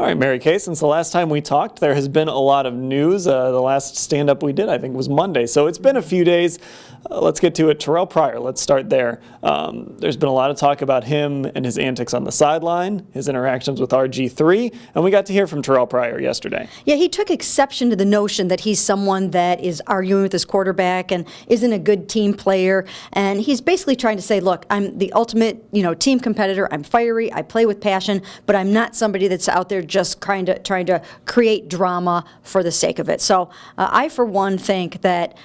All right, Mary Kay, since the last time we talked, there has been a lot of news. The last stand-up we did, I think, was Monday. So it's been a few days. Let's get to it. Terrell Pryor, let's start there. There's been a lot of talk about him and his antics on the sideline, his interactions with RG3, and we got to hear from Terrell Pryor yesterday. Yeah, he took exception to the notion that he's someone that is arguing with his quarterback and isn't a good team player. And he's basically trying to say, look, I'm the ultimate, team competitor. I'm fiery. I play with passion, but I'm not somebody that's out there just trying to create drama for the sake of it. So I, for one, think that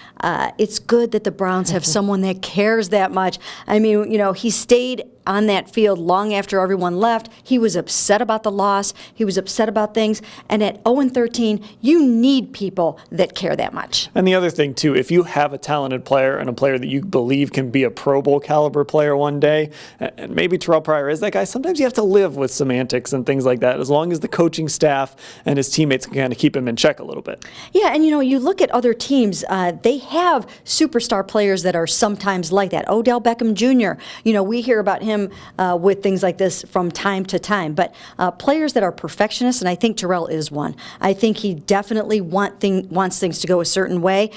it's good that the Browns have someone that cares that much. I mean, he stayed on that field long after everyone left. He was upset about the loss. He was upset about things. And at 0-13, you need people that care that much. And the other thing, too, if you have a talented player and a player that you believe can be a Pro Bowl caliber player one day, and maybe Terrell Pryor is that guy, sometimes you have to live with semantics and things like that, as long as the coaching staff and his teammates can kind of keep him in check a little bit. Yeah, and you look at other teams, they have superstar players that are sometimes like that. Odell Beckham Jr., we hear about him with things like this from time to time. But players that are perfectionists, and I think Terrell is one. I think he definitely wants things to go a certain way.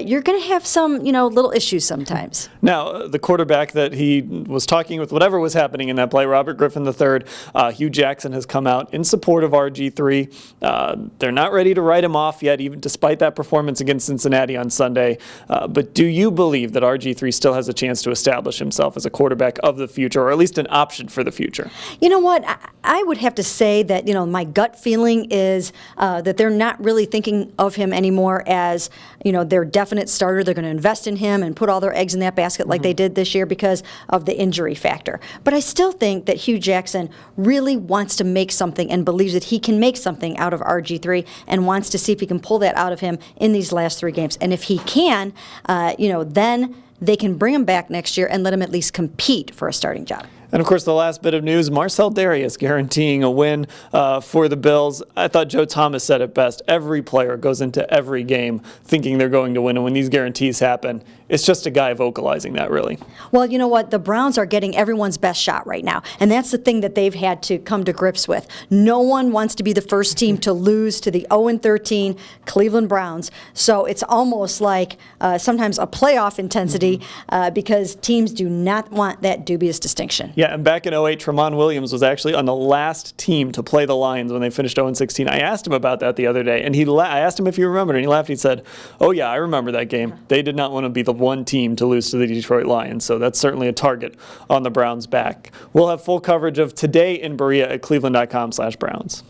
You're going to have some, little issues sometimes. Now, the quarterback that he was talking with, whatever was happening in that play, Robert Griffin III, Hugh Jackson has come out in support of RG3. They're not ready to write him off yet, even despite that performance against Cincinnati on Sunday. But do you believe that RG3 still has a chance to establish himself as a quarterback of the future, or at least an option for the future? You know what? I would have to say that, my gut feeling is that they're not really thinking of him anymore as, their definite starter. They're going to invest in him and put all their eggs in that basket like they did this year because of the injury factor. But I still think that Hugh Jackson really wants to make something and believes that he can make something out of RG3 and wants to see if he can pull that out of him in these last 3 games. And if he can, then they can bring him back next year and let him at least compete for a starting job. And, of course, the last bit of news, Marcell Dareus guaranteeing a win for the Bills. I thought Joe Thomas said it best. Every player goes into every game thinking they're going to win, and when these guarantees happen, it's just a guy vocalizing that, really. Well, you know what? The Browns are getting everyone's best shot right now, and that's the thing that they've had to come to grips with. No one wants to be the first team to lose to the 0-13 Cleveland Browns, so it's almost like sometimes a playoff intensity because teams do not want that dubious distinction. Yeah, and back in 2008, Tramon Williams was actually on the last team to play the Lions when they finished 0-16. I asked him about that the other day, and I asked him if he remembered, and he laughed. He said, "Oh yeah, I remember that game. They did not want to be the one team to lose to the Detroit Lions, so that's certainly a target on the Browns' back." We'll have full coverage of today in Berea at cleveland.com/Browns.